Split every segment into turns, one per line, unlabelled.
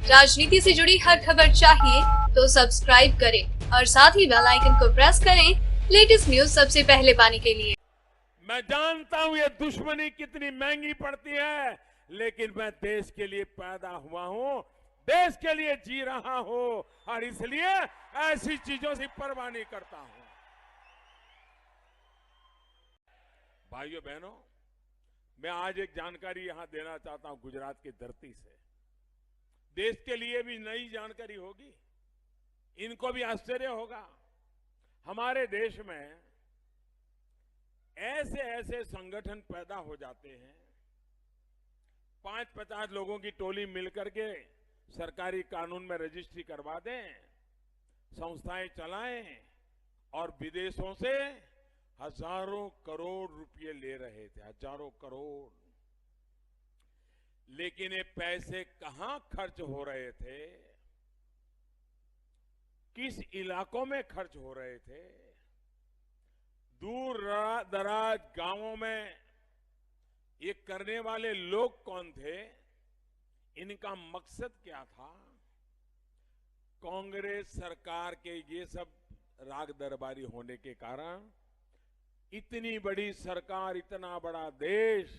राजनीति से जुड़ी हर खबर चाहिए तो सब्सक्राइब करें और साथ ही बेल आइकन को प्रेस करें लेटेस्ट न्यूज सबसे पहले पाने के लिए।
मैं जानता हूं ये दुश्मनी कितनी महंगी पड़ती है, लेकिन मैं देश के लिए पैदा हुआ हूं, देश के लिए जी रहा हूं और इसलिए ऐसी चीजों से परवाह नहीं करता हूं। भाइयों बहनों, मैं आज एक जानकारी यहां देना चाहता हूं गुजरात की धरती से। देश के लिए भी नई जानकारी होगी, इनको भी आश्चर्य होगा। हमारे देश में ऐसे ऐसे संगठन पैदा हो जाते हैं, 5-50 लोगों की टोली मिलकर के सरकारी कानून में रजिस्ट्री करवा दें, संस्थाएं चलाएं और विदेशों से हजारों करोड़ रुपए ले रहे थे, हजारों करोड़। लेकिन ये पैसे कहां खर्च हो रहे थे, किस इलाकों में खर्च हो रहे थे, दूर दराज गांवों में ये करने वाले लोग कौन थे, इनका मकसद क्या था। कांग्रेस सरकार के ये सब राग दरबारी होने के कारण इतनी बड़ी सरकार, इतना बड़ा देश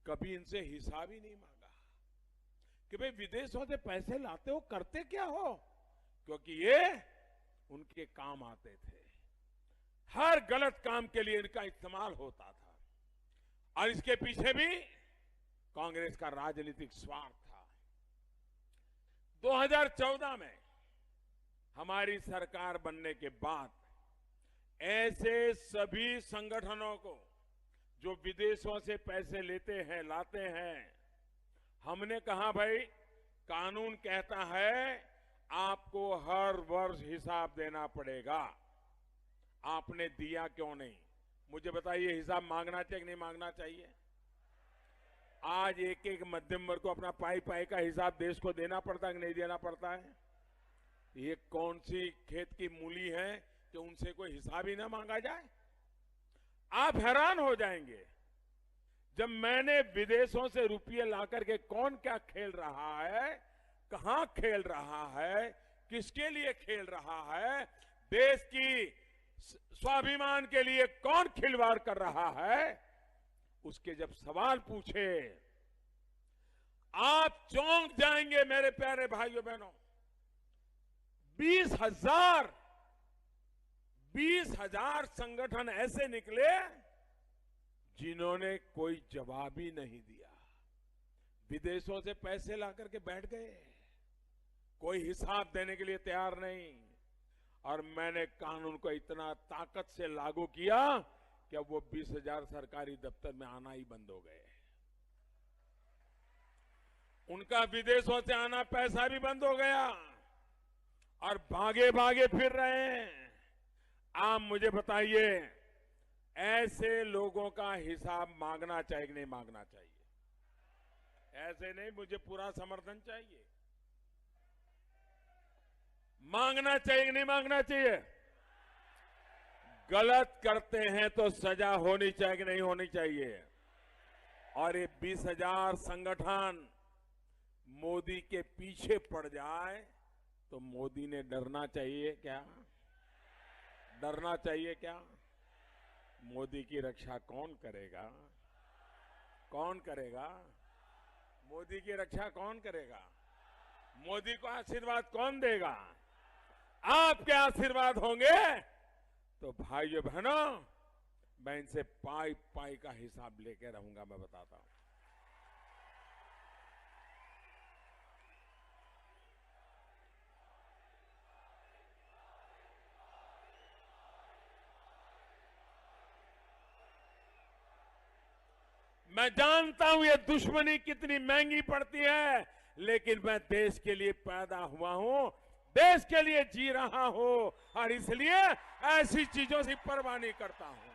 कभी इनसे हिसाब ही नहीं मांगा कि भाई विदेशों से पैसे लाते हो, करते क्या हो, क्योंकि ये उनके काम आते थे। हर गलत काम के लिए इनका इस्तेमाल होता था और इसके पीछे भी कांग्रेस का राजनीतिक स्वार्थ था। 2014 में हमारी सरकार बनने के बाद ऐसे सभी संगठनों को जो विदेशों से पैसे लेते हैं, लाते हैं, हमने कहा भाई कानून कहता है आपको हर वर्ष हिसाब देना पड़ेगा। आपने दिया क्यों नहीं, मुझे बताइए। हिसाब मांगना चाहिए कि नहीं मांगना चाहिए? आज एक एक मध्यम वर्ग को अपना पाई पाई का हिसाब देश को देना पड़ता है कि नहीं देना पड़ता है? ये कौन सी खेत की मूली है कि उनसे कोई हिसाब ही ना मांगा जाए? आप हैरान हो जाएंगे जब मैंने विदेशों से रुपये लाकर के कौन क्या खेल रहा है, कहां खेल रहा है, किसके लिए खेल रहा है, देश की स्वाभिमान के लिए कौन खिलवाड़ कर रहा है, उसके जब सवाल पूछे आप चौंक जाएंगे मेरे प्यारे भाइयों बहनों। 20,000 संगठन ऐसे निकले जिन्होंने कोई जवाब ही नहीं दिया। विदेशों से पैसे लाकर के बैठ गए, कोई हिसाब देने के लिए तैयार नहीं। और मैंने कानून को इतना ताकत से लागू किया कि अब वो 20,000 सरकारी दफ्तर में आना ही बंद हो गए। उनका विदेशों से आना पैसा भी बंद हो गया और भागे भागे फिर रहे हैं। आप मुझे बताइए, ऐसे लोगों का हिसाब मांगना चाहिए कि नहीं मांगना चाहिए? ऐसे नहीं, मुझे पूरा समर्थन चाहिए। मांगना चाहिए कि नहीं मांगना चाहिए? गलत करते हैं तो सजा होनी चाहिए कि नहीं होनी चाहिए? और ये 20,000 संगठन मोदी के पीछे पड़ जाए तो मोदी ने डरना चाहिए क्या? डरना चाहिए क्या? मोदी की रक्षा कौन करेगा? कौन करेगा? मोदी की रक्षा कौन करेगा? मोदी को आशीर्वाद कौन देगा? आपके आशीर्वाद होंगे तो भाइयों बहनों, मैं इनसे पाई पाई का हिसाब लेके रहूंगा। मैं बताता हूं, मैं जानता हूं ये दुश्मनी कितनी महंगी पड़ती है, लेकिन मैं देश के लिए पैदा हुआ हूं, देश के लिए जी रहा हूं और इसलिए ऐसी चीजों से परवाह नहीं करता हूं।